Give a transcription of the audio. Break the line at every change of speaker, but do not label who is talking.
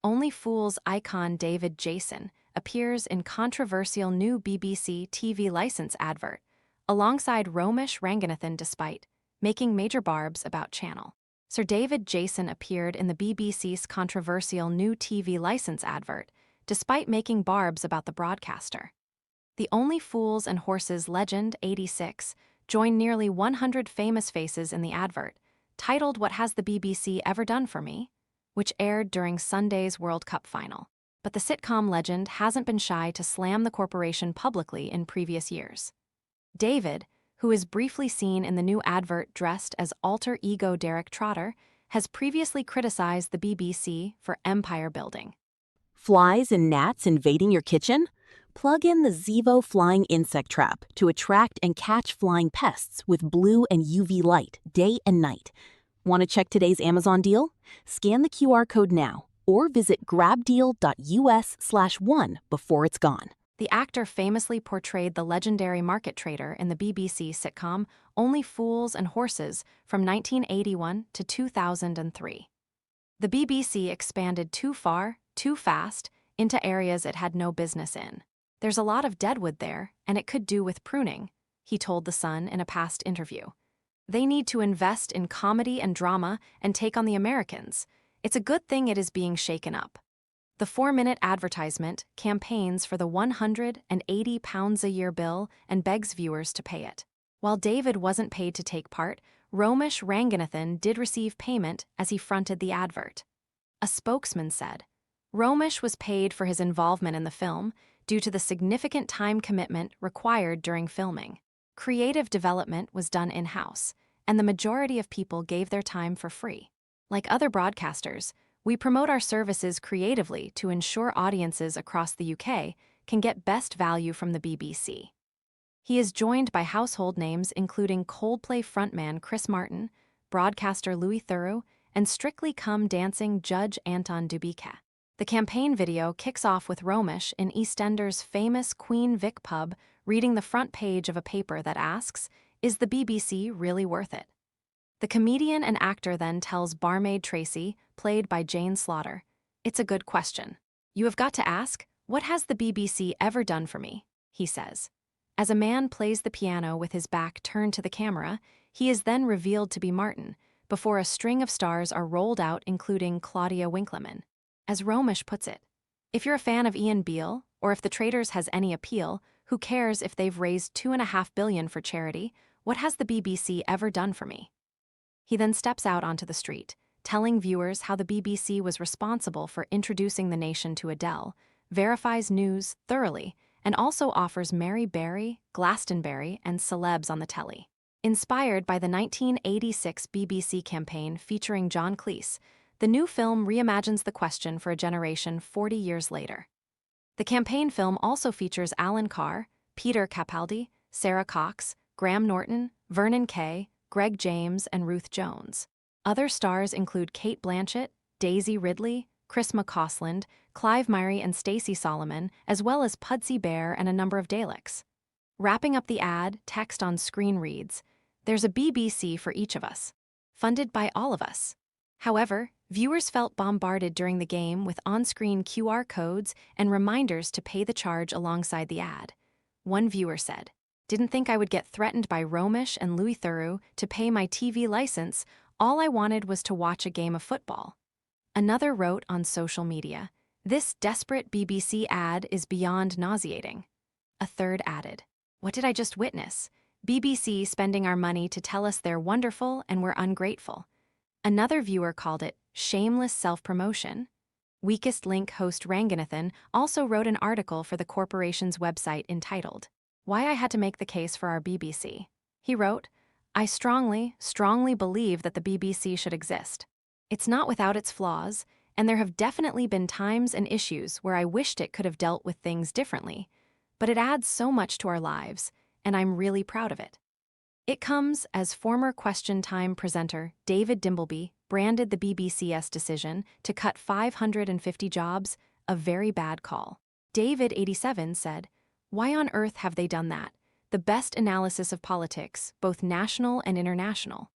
Only Fools icon David Jason appears in controversial new BBC TV license advert, alongside Romesh Ranganathan despite making major barbs about channel. Sir David Jason appeared in the BBC's controversial new TV license advert, despite making barbs about the broadcaster. The Only Fools and Horses legend 86 joined nearly 100 famous faces in the advert, titled What Has the BBC Ever Done For Me?, which aired during Sunday's World Cup final. But the sitcom legend hasn't been shy to slam the corporation publicly in previous years. David, who is briefly seen in the new advert dressed as alter ego Derek Trotter, has previously criticized the BBC for empire building.
Flies and gnats invading your kitchen? Plug in the Zevo flying insect trap to attract and catch flying pests with blue and UV light day and night. Want to check today's Amazon deal? Scan the QR code now or visit grabdeal.us/1 before it's gone.
The actor famously portrayed the legendary market trader in the BBC sitcom Only Fools and Horses from 1981 to 2003. The BBC expanded too far, too fast, into areas it had no business in. There's a lot of deadwood there, and it could do with pruning, he told The Sun in a past interview. They need to invest in comedy and drama and take on the Americans. It's a good thing it is being shaken up. The 4-minute advertisement campaigns for the £180 a year bill and begs viewers to pay it. While David wasn't paid to take part, Romesh Ranganathan did receive payment as he fronted the advert. A spokesman said, Romesh was paid for his involvement in the film due to the significant time commitment required during filming. Creative development was done in-house, and the majority of people gave their time for free. Like other broadcasters, we promote our services creatively to ensure audiences across the UK can get best value from the BBC. He is joined by household names including Coldplay frontman Chris Martin, broadcaster Louis Theroux, and Strictly Come Dancing judge Anton Dubicka. The campaign video kicks off with Romesh in EastEnders' famous Queen Vic pub reading the front page of a paper that asks, "Is the BBC really worth it?" The comedian and actor then tells barmaid Tracy, played by Jane Slaughter, "It's a good question. You have got to ask, what has the BBC ever done for me?" he says. As a man plays the piano with his back turned to the camera, he is then revealed to be Martin, before a string of stars are rolled out including Claudia Winkleman. As Romesh puts it, if you're a fan of Ian Beale, or if The Traitors has any appeal, who cares if they've raised $2.5 billion for charity? What has the BBC ever done for me? He then steps out onto the street, telling viewers how the BBC was responsible for introducing the nation to Adele, verifies news thoroughly, and also offers Mary Berry, Glastonbury, and celebs on the telly. Inspired by the 1986 BBC campaign featuring John Cleese, the new film reimagines the question for a generation 40 years later. The campaign film also features Alan Carr, Peter Capaldi, Sarah Cox, Graham Norton, Vernon Kay, Greg James, and Ruth Jones. Other stars include Kate Blanchett, Daisy Ridley, Chris McCausland, Clive Myrie, and Stacey Solomon, as well as Pudsey Bear and a number of Daleks. Wrapping up the ad, text on screen reads, "There's a BBC for each of us. Funded by all of us." However, viewers felt bombarded during the game with on-screen QR codes and reminders to pay the charge alongside the ad. One viewer said, "Didn't think I would get threatened by Romesh and Louis Theroux to pay my TV license. All I wanted was to watch a game of football." Another wrote on social media, "This desperate BBC ad is beyond nauseating." A third added, "What did I just witness? BBC spending our money to tell us they're wonderful and we're ungrateful." Another viewer called it shameless self-promotion. Weakest Link host Ranganathan also wrote an article for the corporation's website entitled, "Why I Had to Make the Case for Our BBC." He wrote, "I strongly believe that the BBC should exist. It's not without its flaws, and there have definitely been times and issues where I wished it could have dealt with things differently, but it adds so much to our lives, and I'm really proud of it." It comes as former Question Time presenter David Dimbleby branded the BBC's decision to cut 550 jobs a very bad call. David, 87, said, "Why on earth have they done that? The best analysis of politics, both national and international.